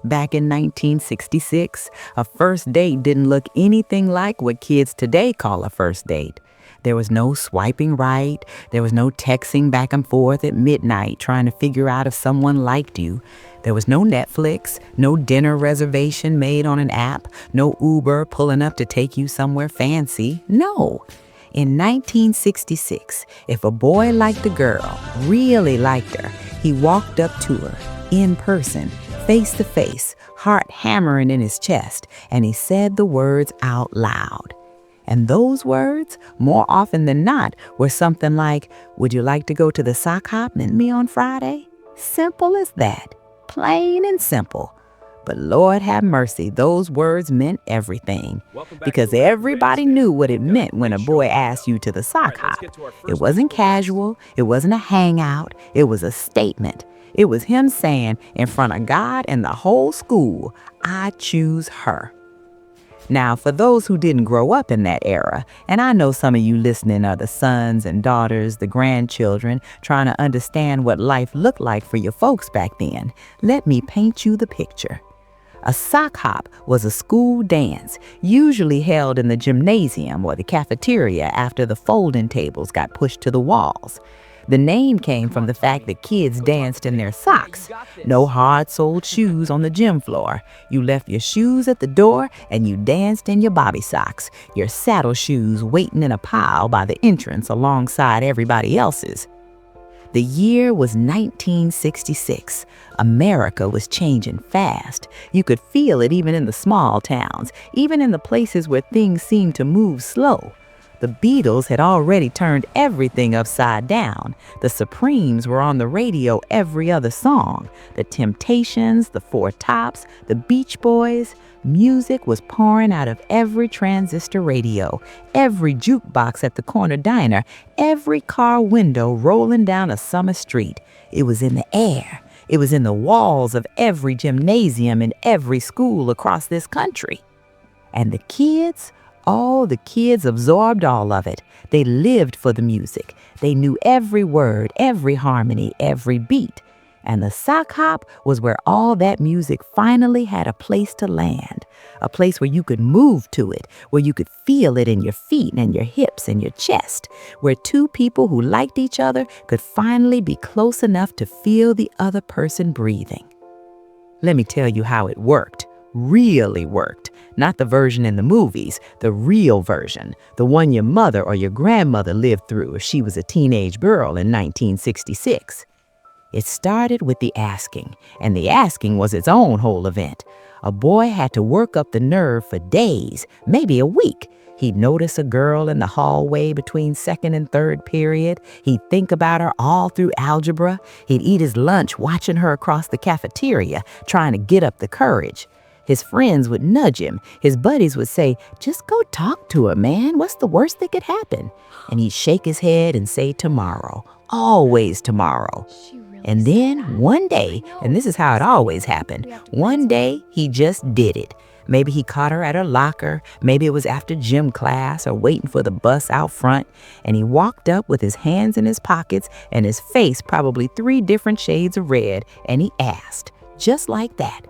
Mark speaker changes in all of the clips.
Speaker 1: back in 1966, a first date didn't look anything like what kids today call a first date. There was no swiping right. There was no texting back and forth at midnight trying to figure out if someone liked you. There was no Netflix, no dinner reservation made on an app, no Uber pulling up to take you somewhere fancy. No. In 1966, if a boy liked a girl, really liked her, he walked up to her, in person, face to face, heart hammering in his chest, and he said the words out loud. And those words, more often than not, were something like, "Would you like to go to the sock hop with me on Friday?" Simple as that. Plain and simple. But Lord have mercy, those words meant everything. Because everybody knew what it meant when a boy asked you to the sock hop. It wasn't casual. It wasn't a hangout. It was a statement. It was him saying, in front of God and the whole school, "I choose her." Now, for those who didn't grow up in that era, and I know some of you listening are the sons and daughters, the grandchildren, trying to understand what life looked like for your folks back then, let me paint you the picture. A sock hop was a school dance, usually held in the gymnasium or the cafeteria after the folding tables got pushed to the walls. The name came from the fact that kids danced in their socks. No hard-soled shoes on the gym floor. You left your shoes at the door and you danced in your bobby socks, your saddle shoes waiting in a pile by the entrance alongside everybody else's. The year was 1966. America was changing fast. You could feel it even in the small towns, even in the places where things seemed to move slow. The Beatles had already turned everything upside down. The Supremes were on the radio every other song. The Temptations, the Four Tops, the Beach Boys. Music was pouring out of every transistor radio, every jukebox at the corner diner, every car window rolling down a summer street. It was in the air. It was in the walls of every gymnasium in every school across this country. And the kids? All the kids absorbed all of it. They lived for the music. They knew every word, every harmony, every beat. And the sock hop was where all that music finally had a place to land, a place where you could move to it, where you could feel it in your feet and your hips and your chest, where two people who liked each other could finally be close enough to feel the other person breathing. Let me tell you how it worked. Really worked. Not the version in the movies, the real version, the one your mother or your grandmother lived through if she was a teenage girl in 1966. It started with the asking, and the asking was its own whole event. A boy had to work up the nerve for days, maybe a week. He'd notice a girl in the hallway between second and third period. He'd think about her all through algebra. He'd eat his lunch watching her across the cafeteria, trying to get up the courage. His friends would nudge him. His buddies would say, "Just go talk to her, man. What's the worst that could happen?" And he'd shake his head and say, "Tomorrow, always tomorrow." And then one day, and this is how it always happened, one day he just did it. Maybe he caught her at her locker. Maybe it was after gym class or waiting for the bus out front. And he walked up with his hands in his pockets and his face probably 3 different shades of red. And he asked, just like that.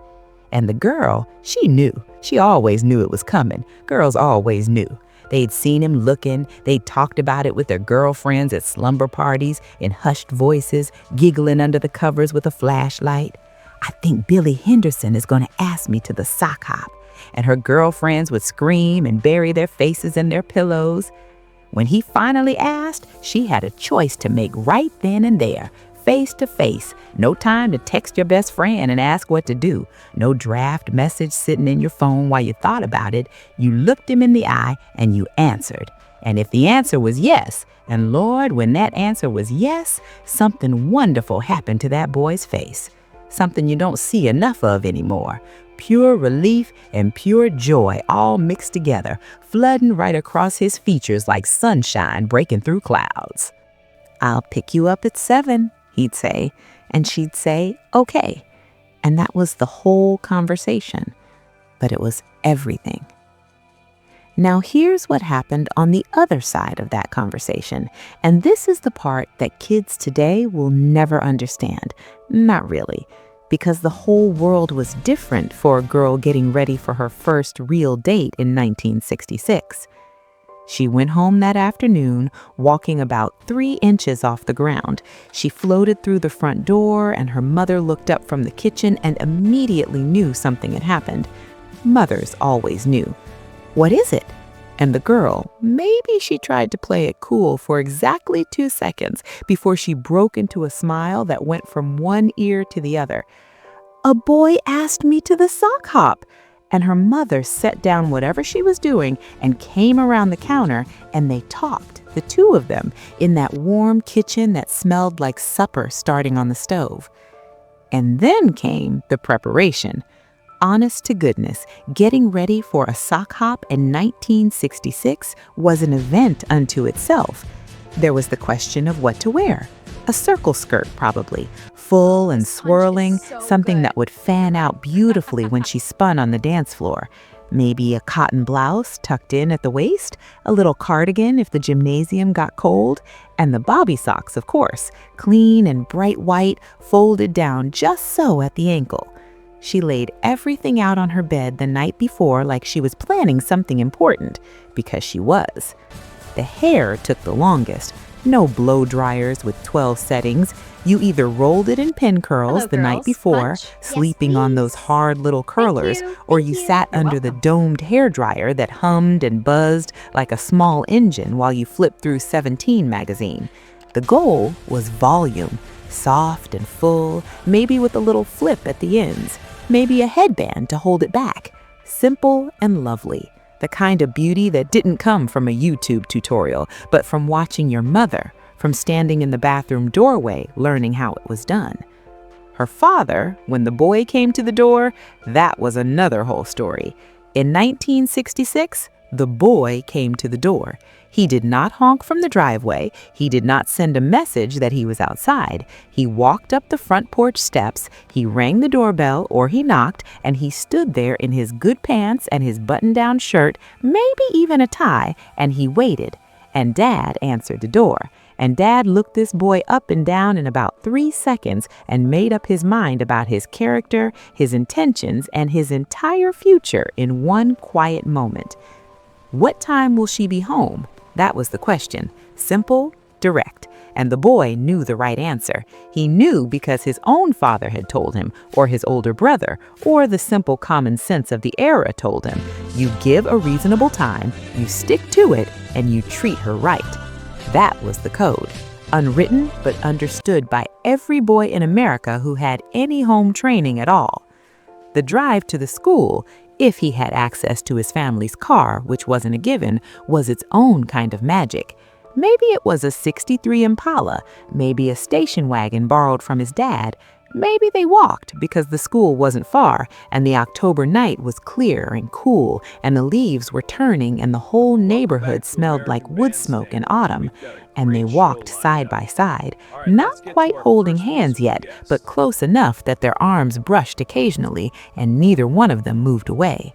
Speaker 1: And the girl, she knew. She always knew it was coming. Girls always knew. They'd seen him looking. They'd talked about it with their girlfriends at slumber parties in hushed voices, giggling under the covers with a flashlight. "I think Billy Henderson is going to ask me to the sock hop." And her girlfriends would scream and bury their faces in their pillows. When he finally asked, she had a choice to make right then and there. Face to face. No time to text your best friend and ask what to do. No draft message sitting in your phone while you thought about it. You looked him in the eye and you answered. And if the answer was yes, and Lord, when that answer was yes, something wonderful happened to that boy's face. Something you don't see enough of anymore. Pure relief and pure joy all mixed together, flooding right across his features like sunshine breaking through clouds. "I'll pick you up at 7. He'd say, and she'd say, "Okay." And that was the whole conversation, but it was everything. Now here's what happened on the other side of that conversation, and this is the part that kids today will never understand. Not really. because the whole world was different for a girl getting ready for her first real date in 1966. She went home that afternoon, walking about 3 inches off the ground. She floated through the front door, and her mother looked up from the kitchen and immediately knew something had happened. Mothers always knew. "What is it?" And the girl, maybe she tried to play it cool for exactly 2 seconds before she broke into a smile that went from one ear to the other. "A boy asked me to the sock hop." And her mother set down whatever she was doing and came around the counter, and they talked, the two of them, in that warm kitchen that smelled like supper starting on the stove. And then came the preparation. Honest to goodness, getting ready for a sock hop in 1966 was an event unto itself. There was the question of what to wear. A circle skirt, probably, full and swirling, something that would fan out beautifully when she spun on the dance floor. Maybe a cotton blouse tucked in at the waist, a little cardigan if the gymnasium got cold, and the bobby socks, of course, clean and bright white, folded down just so at the ankle. She laid everything out on her bed the night before like she was planning something important, because she was. The hair took the longest. No blow dryers with 12 settings. You either rolled it in pin curls the night before, sleeping on those hard little curlers, or you sat under the domed hair dryer that hummed and buzzed like a small engine while you flipped through 17 magazine. The goal was volume, soft and full, maybe with a little flip at the ends, maybe a headband to hold it back. Simple and lovely. The kind of beauty that didn't come from a YouTube tutorial, but from watching your mother, from standing in the bathroom doorway learning how it was done. Her father, when the boy came to the door, that was another whole story. In 1966, the boy came to the door. He did not honk from the driveway. He did not send a message that he was outside. He walked up the front porch steps, he rang the doorbell or he knocked, and he stood there in his good pants and his button-down shirt, maybe even a tie, and he waited. And Dad answered the door. And Dad looked this boy up and down in about 3 seconds and made up his mind about his character, his intentions, and his entire future in one quiet moment. What time will she be home? That was the question. Simple, direct. And the boy knew the right answer. He knew because his own father had told him, or his older brother, or the simple common sense of the era told him. You give a reasonable time, you stick to it, and you treat her right. That was the code. Unwritten, but understood by every boy in America who had any home training at all. The drive to the school, if he had access to his family's car, which wasn't a given, was its own kind of magic. Maybe it was a '63 Impala, maybe a station wagon borrowed from his dad. Maybe they walked because the school wasn't far and the October night was clear and cool and the leaves were turning and the whole neighborhood smelled like wood smoke in autumn. And they walked side by side, not quite holding hands yet, but close enough that their arms brushed occasionally and neither one of them moved away.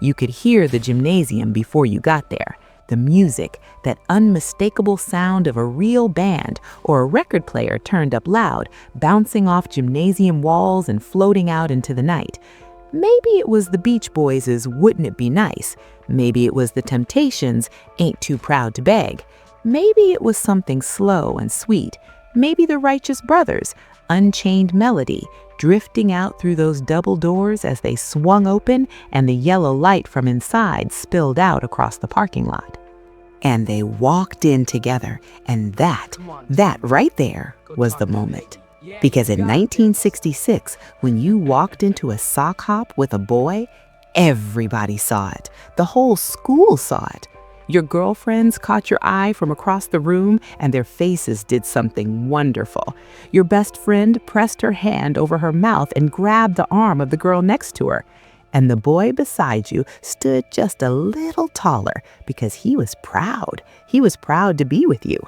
Speaker 1: You could hear the gymnasium before you got there. The music, that unmistakable sound of a real band or a record player turned up loud, bouncing off gymnasium walls and floating out into the night. Maybe it was the Beach Boys' Wouldn't It Be Nice? Maybe it was the Temptations' Ain't Too Proud to Beg. Maybe it was something slow and sweet. Maybe the Righteous Brothers' Unchained Melody, drifting out through those double doors as they swung open and the yellow light from inside spilled out across the parking lot. And they walked in together, and that right there was the moment. Because in 1966, when you walked into a sock hop with a boy, everybody saw it. The whole school saw it. Your girlfriends caught your eye from across the room and their faces did something wonderful. Your best friend pressed her hand over her mouth and grabbed the arm of the girl next to her. And the boy beside you stood just a little taller because he was proud. He was proud to be with you.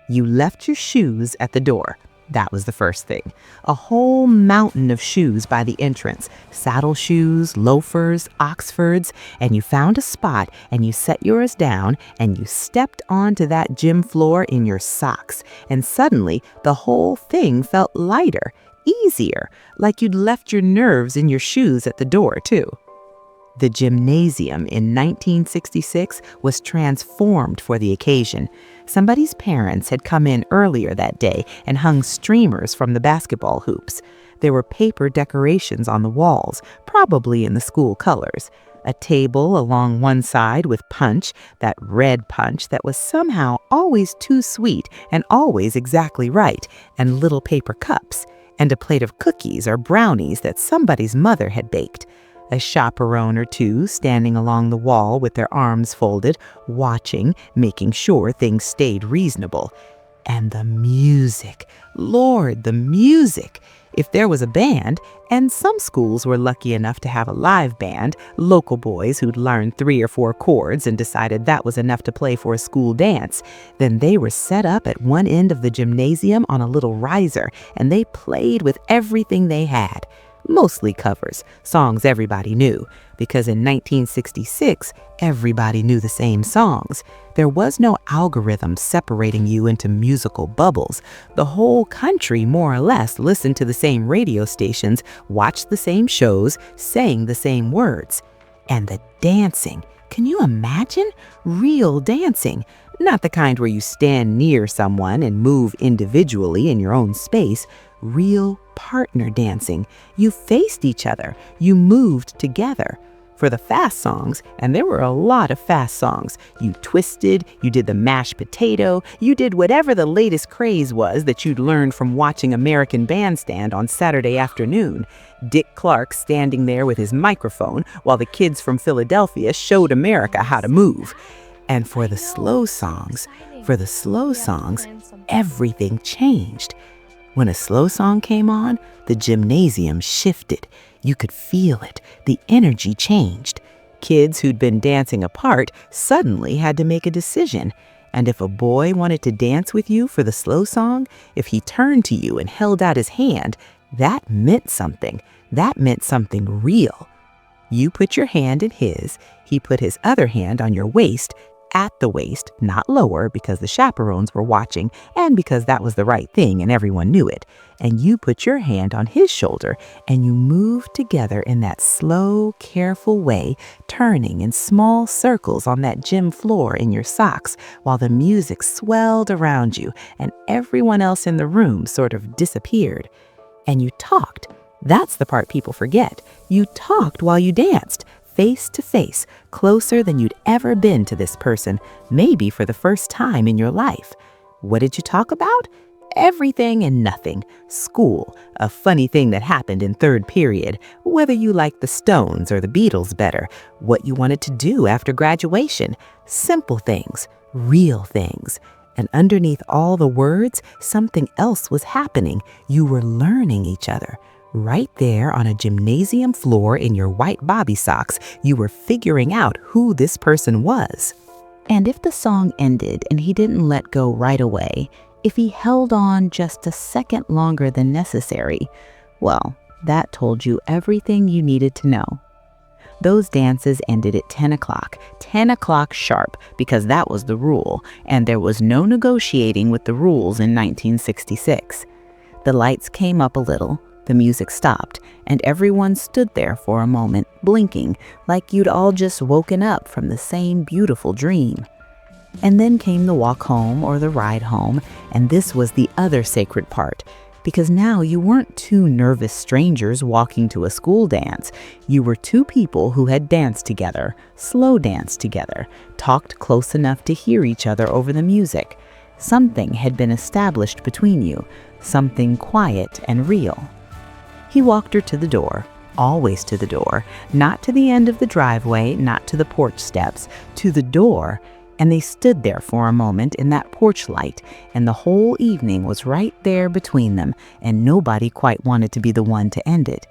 Speaker 1: You left your shoes at the door. That was the first thing. A whole mountain of shoes by the entrance. Saddle shoes, loafers, Oxfords, and you found a spot and you set yours down and you stepped onto that gym floor in your socks. And suddenly the whole thing felt lighter, easier, like you'd left your nerves in your shoes at the door, too. The gymnasium in 1966 was transformed for the occasion. Somebody's parents had come in earlier that day and hung streamers from the basketball hoops. There were paper decorations on the walls, probably in the school colors. A table along one side with punch, that red punch that was somehow always too sweet and always exactly right, and little paper cups, and a plate of cookies or brownies that somebody's mother had baked. A chaperone or two standing along the wall with their arms folded, watching, making sure things stayed reasonable. And the music. Lord, the music! If there was a band, and some schools were lucky enough to have a live band, local boys who'd learned 3 or 4 chords and decided that was enough to play for a school dance, then they were set up at one end of the gymnasium on a little riser, and they played with everything they had. Mostly covers, songs everybody knew, because in 1966, everybody knew the same songs. There was no algorithm separating you into musical bubbles. The whole country, more or less, listened to the same radio stations, watched the same shows, sang the same words. And the dancing. Can you imagine? Real dancing. Not the kind where you stand near someone and move individually in your own space. Real partner dancing. You faced each other. You moved together. For the fast songs, and there were a lot of fast songs, you twisted, you did the mashed potato, you did whatever the latest craze was that you'd learned from watching American Bandstand on Saturday afternoon. Dick Clark standing there with his microphone while the kids from Philadelphia showed America how to move. And for the slow songs, everything changed. When a slow song came on, the gymnasium shifted. You could feel it. The energy changed. Kids who'd been dancing apart suddenly had to make a decision. And if a boy wanted to dance with you for the slow song, if he turned to you and held out his hand, that meant something. That meant something real. You put your hand in his, he put his other hand on your waist, at the waist, not lower, because the chaperones were watching and because that was the right thing and everyone knew it. And you put your hand on his shoulder and you moved together in that slow, careful way, turning in small circles on that gym floor in your socks while the music swelled around you and everyone else in the room sort of disappeared. And you talked. That's the part people forget. You talked while you danced. Face to face, closer than you'd ever been to this person, maybe for the first time in your life. What did you talk about? Everything and nothing. School, a funny thing that happened in third period, whether you liked the Stones or the Beatles better, what you wanted to do after graduation. Simple things, real things. And underneath all the words, something else was happening. You were learning each other. Right there on a gymnasium floor in your white bobby socks, you were figuring out who this person was. And if the song ended and he didn't let go right away, if he held on just a second longer than necessary, well, that told you everything you needed to know. Those dances ended at 10 o'clock sharp, because that was the rule, and there was no negotiating with the rules in 1966. The lights came up a little. The music stopped, and everyone stood there for a moment, blinking, like you'd all just woken up from the same beautiful dream. And then came the walk home or the ride home, and this was the other sacred part, because now you weren't two nervous strangers walking to a school dance. You were two people who had danced together, slow danced together, talked close enough to hear each other over the music. Something had been established between you, something quiet and real. He walked her to the door, always to the door, not to the end of the driveway, not to the porch steps, to the door, and they stood there for a moment in that porch light, and the whole evening was right there between them, and nobody quite wanted to be the one to end it.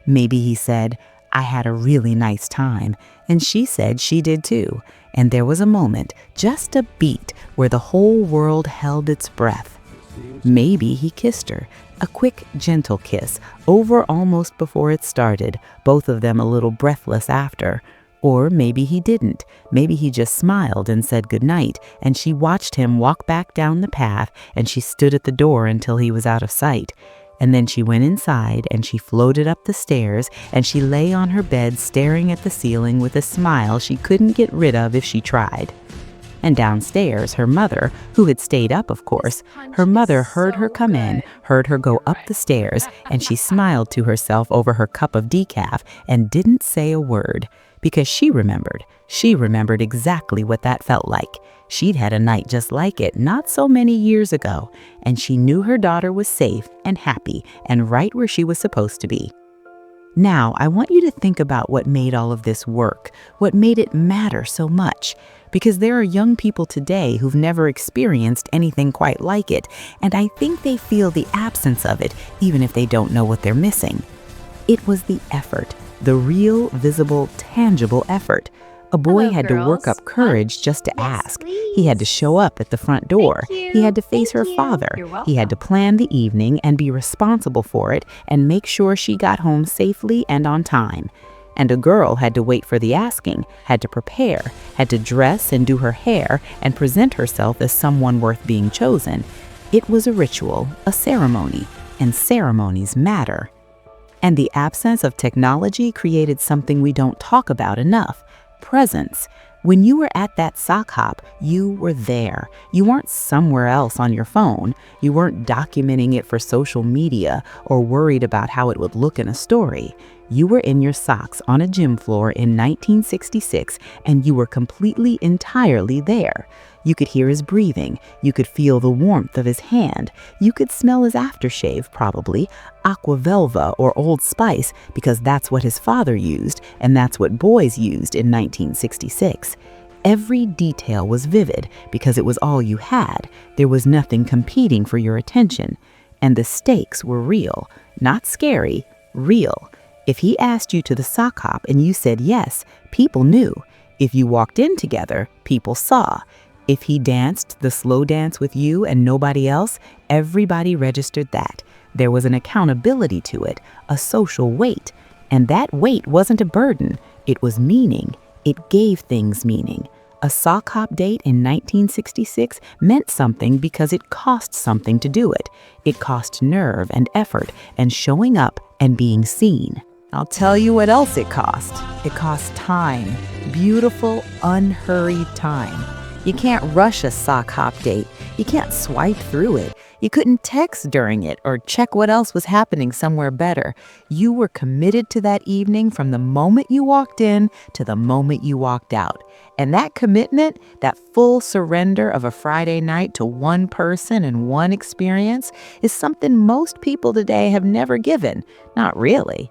Speaker 1: Maybe he said, "I had a really nice time," and she said she did too, and there was a moment, just a beat, where the whole world held its breath. Maybe he kissed her, a quick, gentle kiss, over almost before it started, both of them a little breathless after. Or maybe he didn't. Maybe he just smiled and said goodnight, and she watched him walk back down the path, and she stood at the door until he was out of sight. And then she went inside and she floated up the stairs and she lay on her bed staring at the ceiling with a smile she couldn't get rid of if she tried. And downstairs, her mother, who had stayed up, of course, her mother heard her come in, heard her go up the stairs, and she smiled to herself over her cup of decaf and didn't say a word, because she remembered. She remembered exactly what that felt like. She'd had a night just like it not so many years ago, and she knew her daughter was safe and happy and right where she was supposed to be. Now, I want you to think about what made all of this work, what made it matter so much, because there are young people today who've never experienced anything quite like it, and I think they feel the absence of it, even if they don't know what they're missing. It was the effort, the real, visible, tangible effort. A boy
Speaker 2: Hello,
Speaker 1: had to work
Speaker 2: girls.
Speaker 1: up courage just to
Speaker 2: Yes,
Speaker 1: ask. He had to
Speaker 2: please.
Speaker 1: show up at the front door.
Speaker 2: Thank
Speaker 1: He
Speaker 2: you.
Speaker 1: had to face her
Speaker 2: Thank you.
Speaker 1: father.
Speaker 2: You're
Speaker 1: He had to
Speaker 2: welcome.
Speaker 1: plan the evening and be responsible for it and make sure she got home safely and on time. And a girl had to wait for the asking, had to prepare, had to dress and do her hair and present herself as someone worth being chosen. It was a ritual, a ceremony, and ceremonies matter. And the absence of technology created something we don't talk about enough: presence. When you were at that sock hop, you were there. You weren't somewhere else on your phone. You weren't documenting it for social media or worried about how it would look in a story. You were in your socks on a gym floor in 1966, and you were completely, entirely there. You could hear his breathing. You could feel the warmth of his hand. You could smell his aftershave, probably, Aqua Velva or Old Spice, because that's what his father used, and that's what boys used in 1966. Every detail was vivid because it was all you had. There was nothing competing for your attention. And the stakes were real, not scary, real. If he asked you to the sock hop and you said yes, people knew. If you walked in together, people saw. If he danced the slow dance with you and nobody else, everybody registered that. There was an accountability to it, a social weight. And that weight wasn't a burden, it was meaning. It gave things meaning. A sock hop date in 1966 meant something because it cost something to do it. It cost nerve and effort and showing up and being seen. I'll tell you what else it cost. It cost time, beautiful, unhurried time. You can't rush a sock hop date. You can't swipe through it. You couldn't text during it or check what else was happening somewhere better. You were committed to that evening from the moment you walked in to the moment you walked out. And that commitment, that full surrender of a Friday night to one person and one experience, is something most people today have never given. Not really.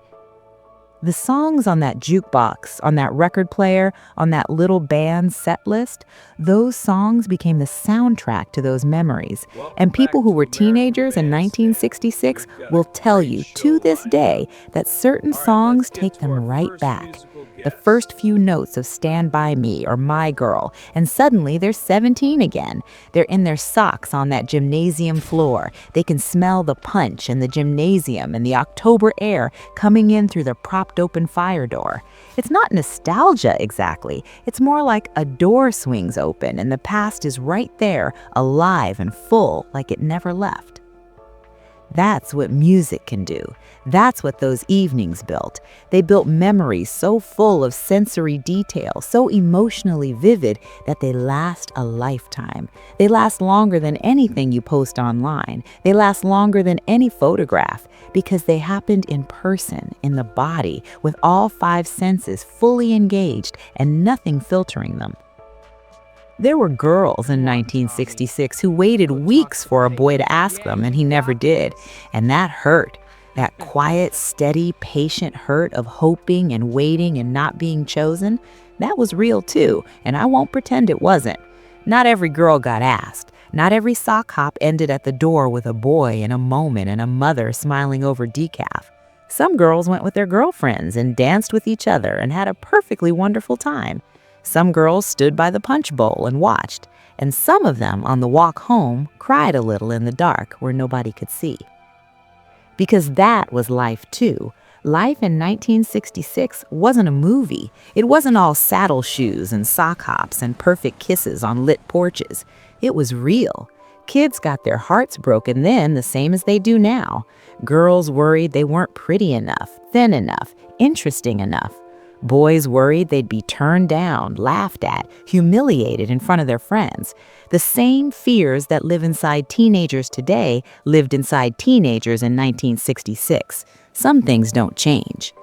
Speaker 1: The songs on that jukebox, on that record player, on that little band set list, those songs became the soundtrack to those memories. And people who were teenagers in 1966 will tell you to this day that certain songs take them right back. The first few notes of Stand By Me or My Girl, and suddenly they're 17 again. They're in their socks on that gymnasium floor. They can smell the punch in the gymnasium and the October air coming in through the propped open fire door. It's not nostalgia exactly. It's more like a door swings open and the past is right there, alive and full, like it never left. That's what music can do. That's what those evenings built. They built memories so full of sensory detail, so emotionally vivid that they last a lifetime. They last longer than anything you post online. They last longer than any photograph because they happened in person, in the body, with all five senses fully engaged and nothing filtering them. There were girls in 1966 who waited weeks for a boy to ask them, and he never did. And that hurt. That quiet, steady, patient hurt of hoping and waiting and not being chosen, that was real too, and I won't pretend it wasn't. Not every girl got asked. Not every sock hop ended at the door with a boy in a moment and a mother smiling over decaf. Some girls went with their girlfriends and danced with each other and had a perfectly wonderful time. Some girls stood by the punch bowl and watched, and some of them on the walk home cried a little in the dark where nobody could see. Because that was life too. Life in 1966 wasn't a movie. It wasn't all saddle shoes and sock hops and perfect kisses on lit porches. It was real. Kids got their hearts broken then the same as they do now. Girls worried they weren't pretty enough, thin enough, interesting enough. Boys worried they'd be turned down, laughed at, humiliated in front of their friends. The same fears that live inside teenagers today lived inside teenagers in 1966. Some things don't change.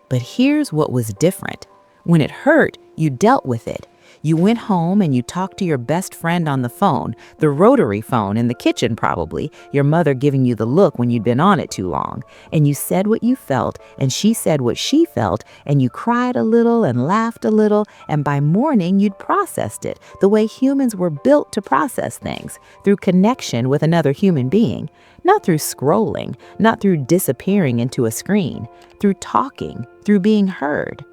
Speaker 1: But here's what was different. When it hurt, you dealt with it. You went home and you talked to your best friend on the phone, the rotary phone in the kitchen probably, your mother giving you the look when you'd been on it too long. And you said what you felt, and she said what she felt, and you cried a little and laughed a little, and by morning you'd processed it, the way humans were built to process things, through connection with another human being. Not through scrolling, not through disappearing into a screen, through talking, through being heard.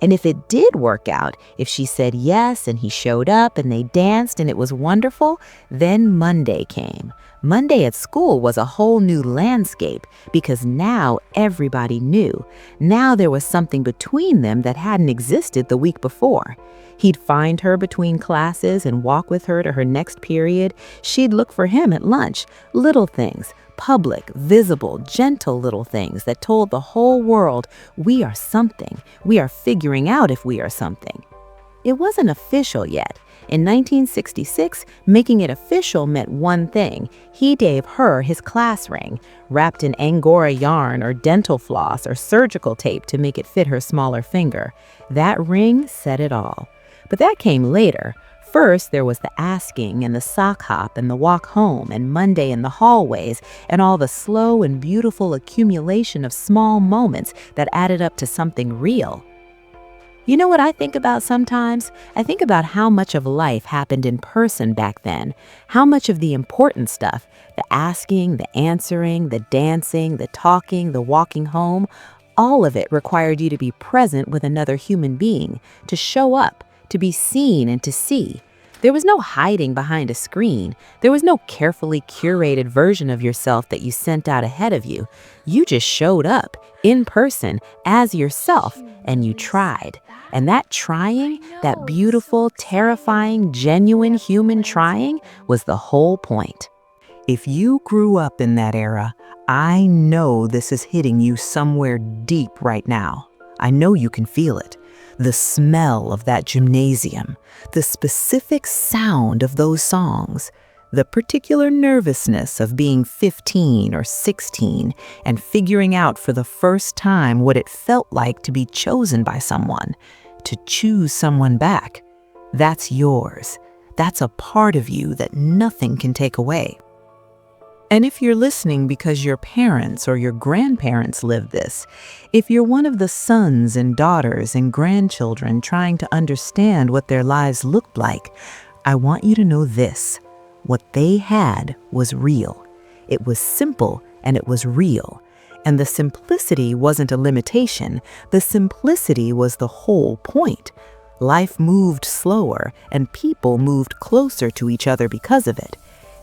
Speaker 1: And if it did work out, if she said yes and he showed up and they danced and it was wonderful, then Monday came. Monday at school was a whole new landscape because now everybody knew. Now there was something between them that hadn't existed the week before. He'd find her between classes and walk with her to her next period. She'd look for him at lunch. Little things, public, visible, gentle little things that told the whole world we are something. We are figuring out if we are something. It wasn't official yet. In 1966, making it official meant one thing. He gave her his class ring, wrapped in Angora yarn or dental floss or surgical tape to make it fit her smaller finger. That ring said it all. But that came later. First, there was the asking and the sock hop and the walk home and Monday in the hallways and all the slow and beautiful accumulation of small moments that added up to something real. You know what I think about sometimes? I think about how much of life happened in person back then, how much of the important stuff, the asking, the answering, the dancing, the talking, the walking home, all of it required you to be present with another human being, to show up, to be seen and to see. There was no hiding behind a screen. There was no carefully curated version of yourself that you sent out ahead of you. You just showed up in person as yourself and you tried. And that trying, that beautiful, terrifying, genuine human trying was the whole point. If you grew up in that era, I know this is hitting you somewhere deep right now. I know you can feel it. The smell of that gymnasium, the specific sound of those songs, the particular nervousness of being 15 or 16 and figuring out for the first time what it felt like to be chosen by someone, to choose someone back. That's yours. That's a part of you that nothing can take away. And if you're listening because your parents or your grandparents lived this, if you're one of the sons and daughters and grandchildren trying to understand what their lives looked like, I want you to know this. What they had was real. It was simple and it was real. And the simplicity wasn't a limitation. The simplicity was the whole point. Life moved slower and people moved closer to each other because of it.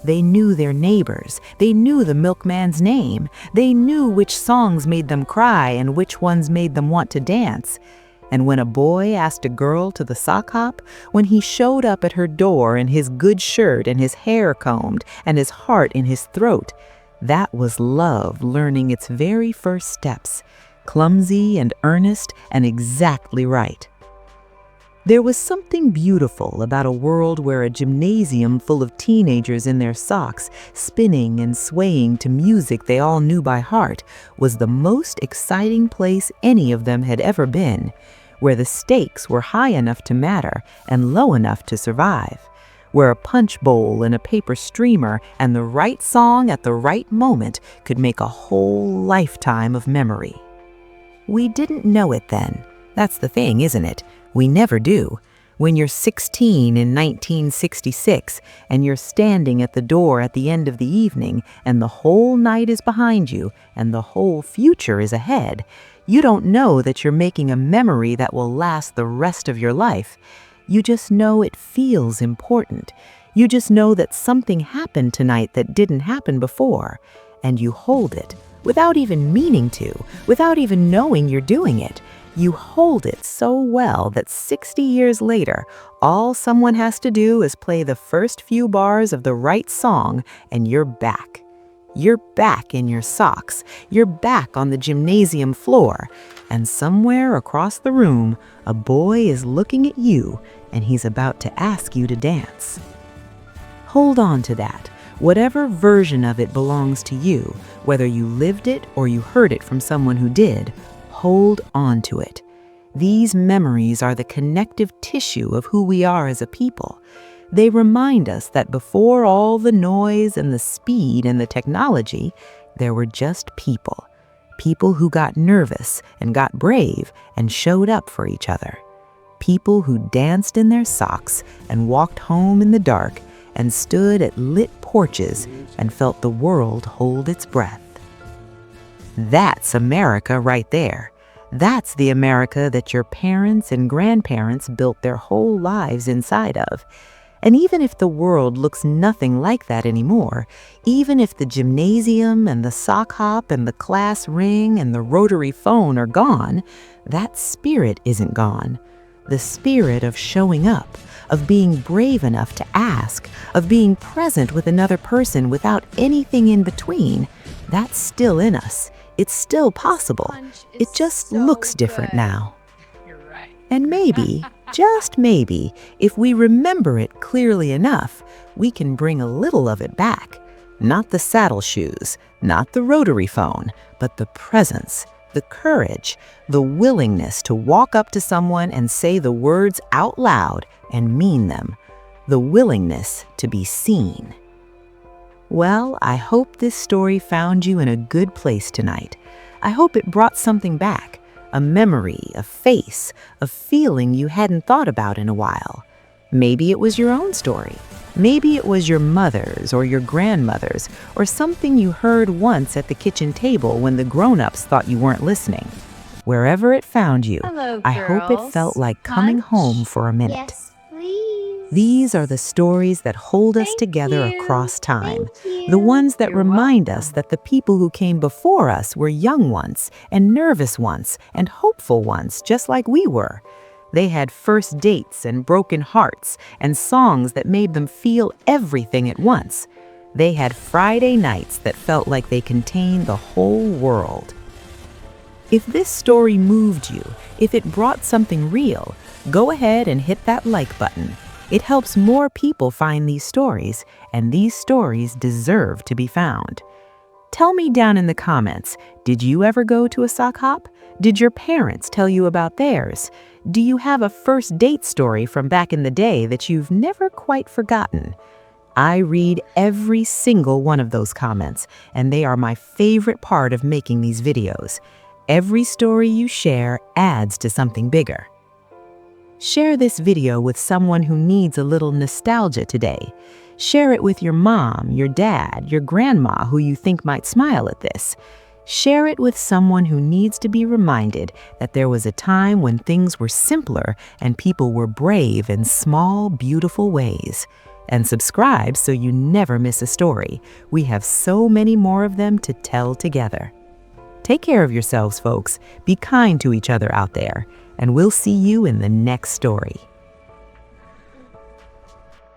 Speaker 1: They knew their neighbors. They knew the milkman's name. They knew which songs made them cry and which ones made them want to dance. And when a boy asked a girl to the sock hop, when he showed up at her door in his good shirt and his hair combed and his heart in his throat, that was love learning its very first steps, clumsy and earnest and exactly right. There was something beautiful about a world where a gymnasium full of teenagers in their socks, spinning and swaying to music they all knew by heart, was the most exciting place any of them had ever been, where the stakes were high enough to matter and low enough to survive, where a punch bowl and a paper streamer and the right song at the right moment could make a whole lifetime of memory. We didn't know it then. That's the thing, isn't it? We never do. When you're 16 in 1966 and you're standing at the door at the end of the evening and the whole night is behind you and the whole future is ahead, you don't know that you're making a memory that will last the rest of your life. You just know it feels important. You just know that something happened tonight that didn't happen before, and you hold it without even meaning to, without even knowing you're doing it. You hold it so well that 60 years later, all someone has to do is play the first few bars of the right song and you're back. You're back in your socks. You're back on the gymnasium floor. And somewhere across the room, a boy is looking at you and he's about to ask you to dance. Hold on to that. Whatever version of it belongs to you, whether you lived it or you heard it from someone who did, hold on to it. These memories are the connective tissue of who we are as a people. They remind us that before all the noise and the speed and the technology, there were just people. People who got nervous and got brave and showed up for each other. People who danced in their socks and walked home in the dark and stood at lit porches and felt the world hold its breath. That's America right there. That's the America that your parents and grandparents built their whole lives inside of. And even if the world looks nothing like that anymore, even if the gymnasium and the sock hop and the class ring and the rotary phone are gone, that spirit isn't gone. The spirit of showing up, of being brave enough to ask, of being present with another person without anything in between, that's still in us. It's still possible. It just looks different now. And maybe, just maybe, if we remember it clearly enough, we can bring a little of it back. Not the saddle shoes, not the rotary phone, but the presence, the courage, the willingness to walk up to someone and say the words out loud and mean them, the willingness to be seen. Well, I hope this story found you in a good place tonight. I hope it brought something back, a memory, a face, a feeling you hadn't thought about in a while. Maybe it was your own story. Maybe it was your mother's or your grandmother's, or something you heard once at the kitchen table when the grown-ups thought you weren't listening. Wherever it found you,
Speaker 2: Hello,
Speaker 1: I hope it felt like coming home for a minute.
Speaker 2: Yes, please.
Speaker 1: These are the stories that hold us
Speaker 2: Thank
Speaker 1: together
Speaker 2: you.
Speaker 1: across time.
Speaker 2: Thank you.
Speaker 1: The ones that
Speaker 2: You're
Speaker 1: remind us
Speaker 2: welcome.
Speaker 1: that the people who came before us were young once, and nervous once, and hopeful once, just like we were. They had first dates and broken hearts, and songs that made them feel everything at once. They had Friday nights that felt like they contained the whole world. If this story moved you, if it brought something real, go ahead and hit that like button. It helps more people find these stories, and these stories deserve to be found. Tell me down in the comments, did you ever go to a sock hop? Did your parents tell you about theirs? Do you have a first date story from back in the day that you've never quite forgotten? I read every single one of those comments, and they are my favorite part of making these videos. Every story you share adds to something bigger. Share this video with someone who needs a little nostalgia today. Share it with your mom, your dad, your grandma who you think might smile at this. Share it with someone who needs to be reminded that there was a time when things were simpler and people were brave in small, beautiful ways. And subscribe so you never miss a story. We have so many more of them to tell together. Take care of yourselves, folks. Be kind to each other out there, and we'll see you in the next story.